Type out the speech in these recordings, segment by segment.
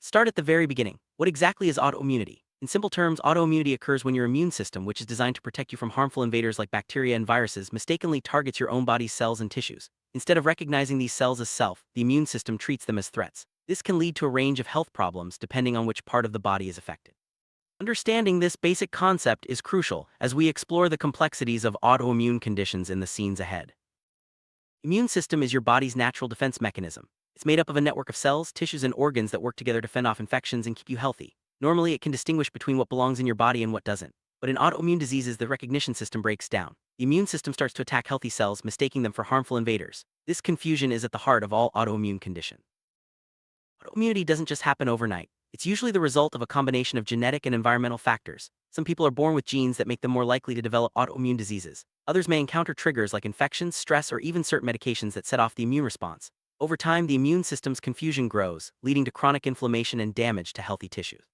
Start at the very beginning. What exactly is autoimmunity? In simple terms, autoimmunity occurs when your immune system, which is designed to protect you from harmful invaders like bacteria and viruses, mistakenly targets your own body's cells and tissues. Instead of recognizing these cells as self, the immune system treats them as threats. This can lead to a range of health problems depending on which part of the body is affected. Understanding this basic concept is crucial as we explore the complexities of autoimmune conditions in the scenes ahead. Immune system is your body's natural defense mechanism. It's made up of a network of cells, tissues, and organs that work together to fend off infections and keep you healthy. Normally, it can distinguish between what belongs in your body and what doesn't. But in autoimmune diseases, the recognition system breaks down. The immune system starts to attack healthy cells, mistaking them for harmful invaders. This confusion is at the heart of all autoimmune conditions. Autoimmunity doesn't just happen overnight. It's usually the result of a combination of genetic and environmental factors. Some people are born with genes that make them more likely to develop autoimmune diseases. Others may encounter triggers like infections, stress, or even certain medications that set off the immune response. Over time, the immune system's confusion grows, leading to chronic inflammation and damage to healthy tissues.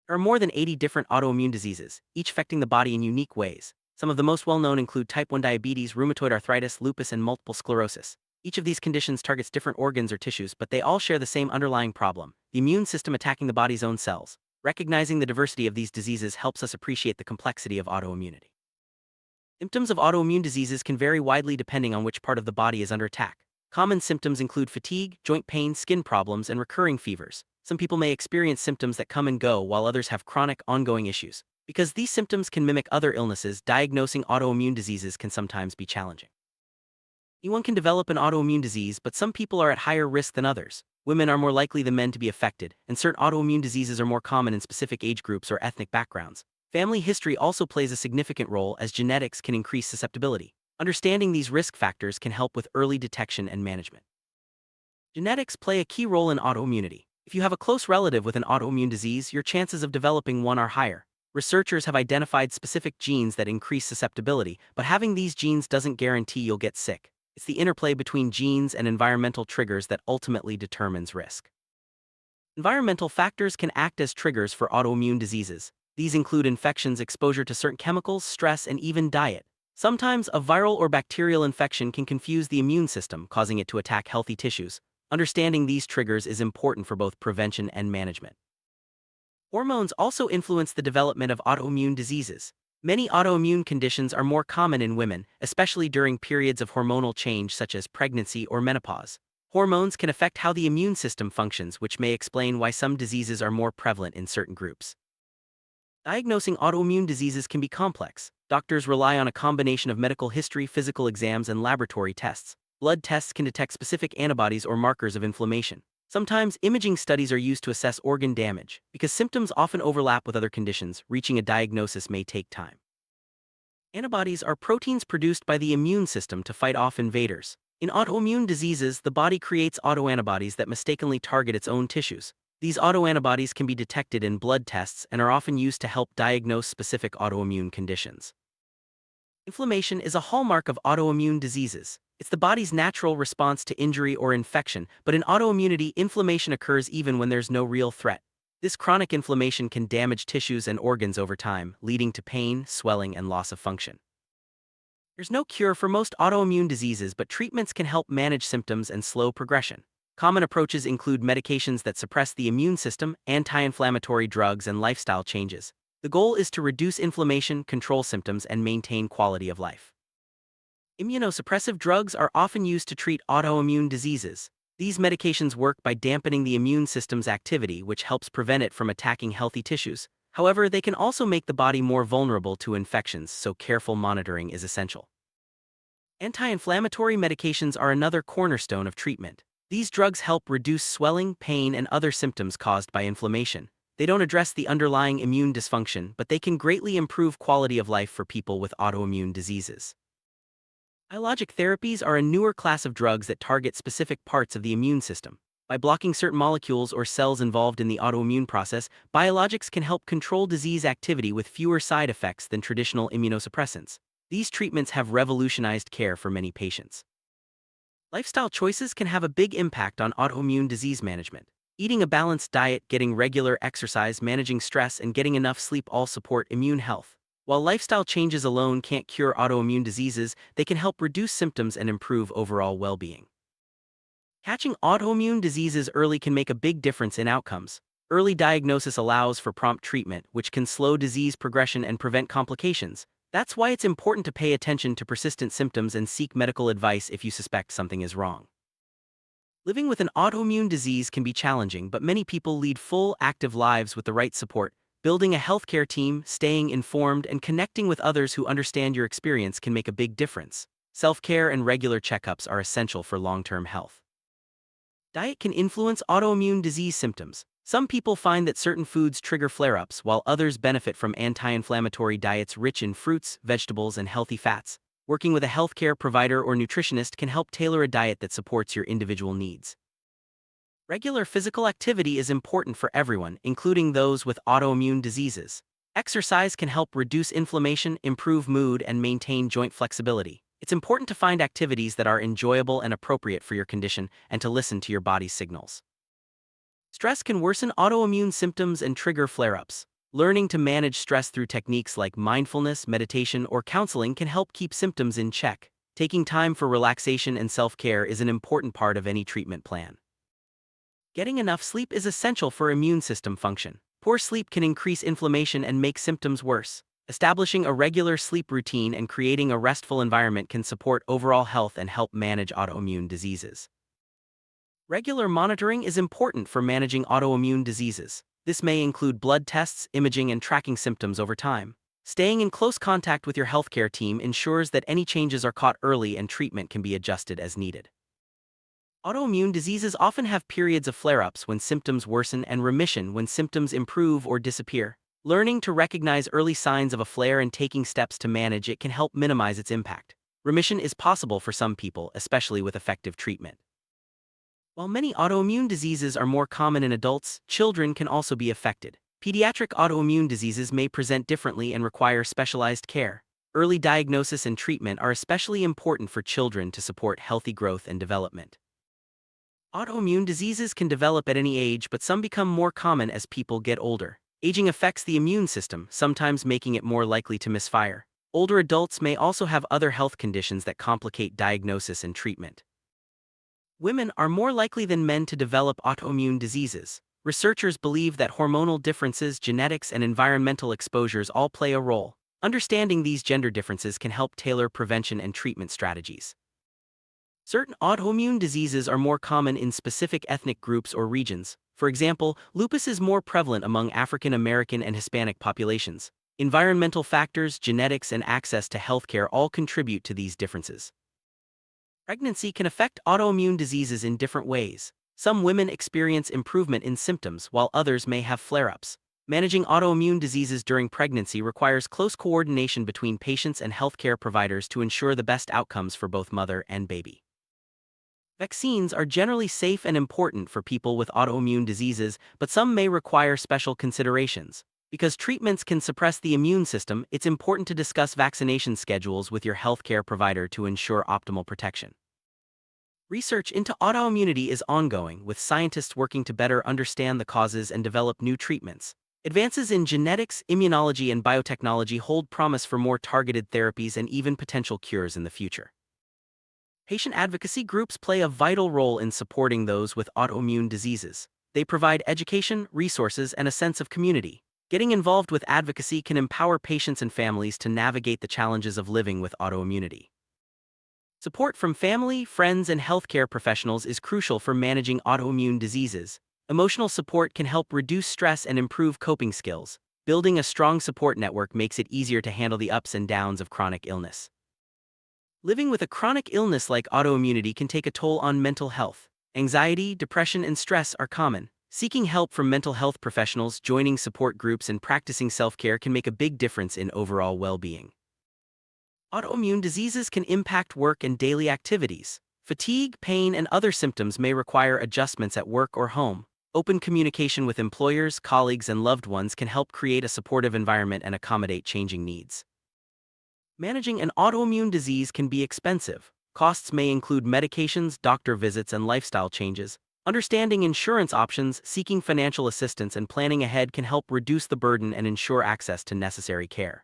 There are more than 80 different autoimmune diseases, each affecting the body in unique ways. Some of the most well-known include type 1 diabetes, rheumatoid arthritis, lupus, and multiple sclerosis. Each of these conditions targets different organs or tissues, but they all share the same underlying problem: the immune system attacking the body's own cells. Recognizing the diversity of these diseases helps us appreciate the complexity of autoimmunity. Symptoms of autoimmune diseases can vary widely depending on which part of the body is under attack. Common symptoms include fatigue, joint pain, skin problems, and recurring fevers. Some people may experience symptoms that come and go, while others have chronic, ongoing issues. Because these symptoms can mimic other illnesses, diagnosing autoimmune diseases can sometimes be challenging. Anyone can develop an autoimmune disease, but some people are at higher risk than others. Women are more likely than men to be affected, and certain autoimmune diseases are more common in specific age groups or ethnic backgrounds. Family history also plays a significant role, as genetics can increase susceptibility. Understanding these risk factors can help with early detection and management. Genetics play a key role in autoimmunity. If you have a close relative with an autoimmune disease, your chances of developing one are higher. Researchers have identified specific genes that increase susceptibility, but having these genes doesn't guarantee you'll get sick. It's the interplay between genes and environmental triggers that ultimately determines risk. Environmental factors can act as triggers for autoimmune diseases. These include infections, exposure to certain chemicals, stress, and even diet. Sometimes a viral or bacterial infection can confuse the immune system, causing it to attack healthy tissues. Understanding these triggers is important for both prevention and management. Hormones also influence the development of autoimmune diseases. Many autoimmune conditions are more common in women, especially during periods of hormonal change such as pregnancy or menopause. Hormones can affect how the immune system functions, which may explain why some diseases are more prevalent in certain groups. Diagnosing autoimmune diseases can be complex. Doctors rely on a combination of medical history, physical exams, and laboratory tests. Blood tests can detect specific antibodies or markers of inflammation. Sometimes, imaging studies are used to assess organ damage. Because symptoms often overlap with other conditions, reaching a diagnosis may take time. Antibodies are proteins produced by the immune system to fight off invaders. In autoimmune diseases, the body creates autoantibodies that mistakenly target its own tissues. These autoantibodies can be detected in blood tests and are often used to help diagnose specific autoimmune conditions. Inflammation is a hallmark of autoimmune diseases. It's the body's natural response to injury or infection, but in autoimmunity, inflammation occurs even when there's no real threat. This chronic inflammation can damage tissues and organs over time, leading to pain, swelling, and loss of function. There's no cure for most autoimmune diseases, but treatments can help manage symptoms and slow progression. Common approaches include medications that suppress the immune system, anti-inflammatory drugs, and lifestyle changes. The goal is to reduce inflammation, control symptoms, and maintain quality of life. Immunosuppressive drugs are often used to treat autoimmune diseases. These medications work by dampening the immune system's activity, which helps prevent it from attacking healthy tissues. However, they can also make the body more vulnerable to infections, so careful monitoring is essential. Anti-inflammatory medications are another cornerstone of treatment. These drugs help reduce swelling, pain, and other symptoms caused by inflammation. They don't address the underlying immune dysfunction, but they can greatly improve quality of life for people with autoimmune diseases. Biologic therapies are a newer class of drugs that target specific parts of the immune system. By blocking certain molecules or cells involved in the autoimmune process, biologics can help control disease activity with fewer side effects than traditional immunosuppressants. These treatments have revolutionized care for many patients. Lifestyle choices can have a big impact on autoimmune disease management. Eating a balanced diet, getting regular exercise, managing stress, and getting enough sleep all support immune health. While lifestyle changes alone can't cure autoimmune diseases, they can help reduce symptoms and improve overall well-being. Catching autoimmune diseases early can make a big difference in outcomes. Early diagnosis allows for prompt treatment, which can slow disease progression and prevent complications. That's why it's important to pay attention to persistent symptoms and seek medical advice if you suspect something is wrong. Living with an autoimmune disease can be challenging, but many people lead full, active lives with the right support. Building a healthcare team, staying informed, and connecting with others who understand your experience can make a big difference. Self-care and regular checkups are essential for long-term health. Diet can influence autoimmune disease symptoms. Some people find that certain foods trigger flare-ups, while others benefit from anti-inflammatory diets rich in fruits, vegetables, and healthy fats. Working with a healthcare provider or nutritionist can help tailor a diet that supports your individual needs. Regular physical activity is important for everyone, including those with autoimmune diseases. Exercise can help reduce inflammation, improve mood, and maintain joint flexibility. It's important to find activities that are enjoyable and appropriate for your condition and to listen to your body's signals. Stress can worsen autoimmune symptoms and trigger flare-ups. Learning to manage stress through techniques like mindfulness, meditation, or counseling can help keep symptoms in check. Taking time for relaxation and self-care is an important part of any treatment plan. Getting enough sleep is essential for immune system function. Poor sleep can increase inflammation and make symptoms worse. Establishing a regular sleep routine and creating a restful environment can support overall health and help manage autoimmune diseases. Regular monitoring is important for managing autoimmune diseases. This may include blood tests, imaging, and tracking symptoms over time. Staying in close contact with your healthcare team ensures that any changes are caught early and treatment can be adjusted as needed. Autoimmune diseases often have periods of flare-ups when symptoms worsen and remission when symptoms improve or disappear. Learning to recognize early signs of a flare and taking steps to manage it can help minimize its impact. Remission is possible for some people, especially with effective treatment. While many autoimmune diseases are more common in adults, children can also be affected. Pediatric autoimmune diseases may present differently and require specialized care. Early diagnosis and treatment are especially important for children to support healthy growth and development. Autoimmune diseases can develop at any age, but some become more common as people get older. Aging affects the immune system, sometimes making it more likely to misfire. Older adults may also have other health conditions that complicate diagnosis and treatment. Women are more likely than men to develop autoimmune diseases. Researchers believe that hormonal differences, genetics, and environmental exposures all play a role. Understanding these gender differences can help tailor prevention and treatment strategies. Certain autoimmune diseases are more common in specific ethnic groups or regions. For example, lupus is more prevalent among African American and Hispanic populations. Environmental factors, genetics, and access to healthcare all contribute to these differences. Pregnancy can affect autoimmune diseases in different ways. Some women experience improvement in symptoms, while others may have flare-ups. Managing autoimmune diseases during pregnancy requires close coordination between patients and healthcare providers to ensure the best outcomes for both mother and baby. Vaccines are generally safe and important for people with autoimmune diseases, but some may require special considerations. Because treatments can suppress the immune system, it's important to discuss vaccination schedules with your healthcare provider to ensure optimal protection. Research into autoimmunity is ongoing, with scientists working to better understand the causes and develop new treatments. Advances in genetics, immunology, and biotechnology hold promise for more targeted therapies and even potential cures in the future. Patient advocacy groups play a vital role in supporting those with autoimmune diseases. They provide education, resources, and a sense of community. Getting involved with advocacy can empower patients and families to navigate the challenges of living with autoimmunity. Support from family, friends, and healthcare professionals is crucial for managing autoimmune diseases. Emotional support can help reduce stress and improve coping skills. Building a strong support network makes it easier to handle the ups and downs of chronic illness. Living with a chronic illness like autoimmunity can take a toll on mental health. Anxiety, depression, and stress are common. Seeking help from mental health professionals, joining support groups, and practicing self-care can make a big difference in overall well-being. Autoimmune diseases can impact work and daily activities. Fatigue, pain, and other symptoms may require adjustments at work or home. Open communication with employers, colleagues, and loved ones can help create a supportive environment and accommodate changing needs. Managing an autoimmune disease can be expensive. Costs may include medications, doctor visits, and lifestyle changes. Understanding insurance options, seeking financial assistance, and planning ahead can help reduce the burden and ensure access to necessary care.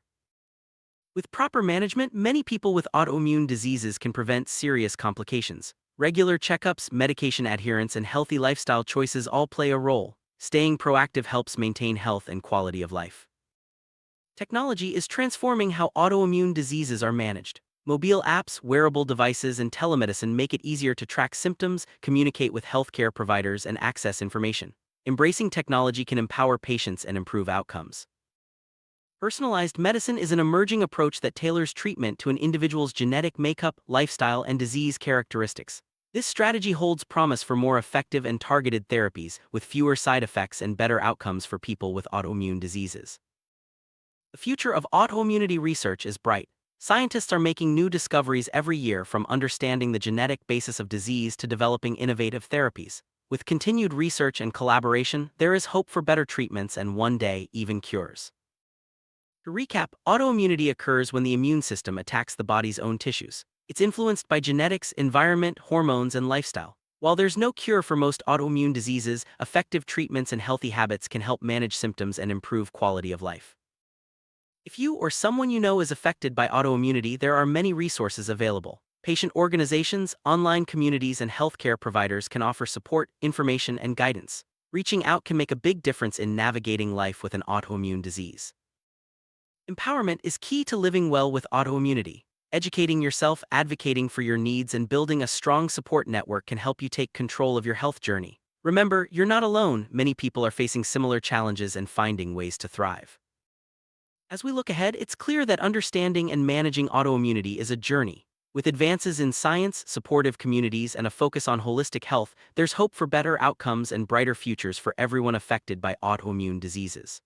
With proper management, many people with autoimmune diseases can prevent serious complications. Regular checkups, medication adherence, and healthy lifestyle choices all play a role. Staying proactive helps maintain health and quality of life. Technology is transforming how autoimmune diseases are managed. Mobile apps, wearable devices, and telemedicine make it easier to track symptoms, communicate with healthcare providers, and access information. Embracing technology can empower patients and improve outcomes. Personalized medicine is an emerging approach that tailors treatment to an individual's genetic makeup, lifestyle, and disease characteristics. This strategy holds promise for more effective and targeted therapies, with fewer side effects and better outcomes for people with autoimmune diseases. The future of autoimmunity research is bright. Scientists are making new discoveries every year, from understanding the genetic basis of disease to developing innovative therapies. With continued research and collaboration, there is hope for better treatments and one day, even cures. To recap, autoimmunity occurs when the immune system attacks the body's own tissues. It's influenced by genetics, environment, hormones, and lifestyle. While there's no cure for most autoimmune diseases, effective treatments and healthy habits can help manage symptoms and improve quality of life. If you or someone you know is affected by autoimmunity, there are many resources available. Patient organizations, online communities, and healthcare providers can offer support, information, and guidance. Reaching out can make a big difference in navigating life with an autoimmune disease. Empowerment is key to living well with autoimmunity. Educating yourself, advocating for your needs, and building a strong support network can help you take control of your health journey. Remember, you're not alone. Many people are facing similar challenges and finding ways to thrive. As we look ahead, it's clear that understanding and managing autoimmunity is a journey. With advances in science, supportive communities, and a focus on holistic health, there's hope for better outcomes and brighter futures for everyone affected by autoimmune diseases.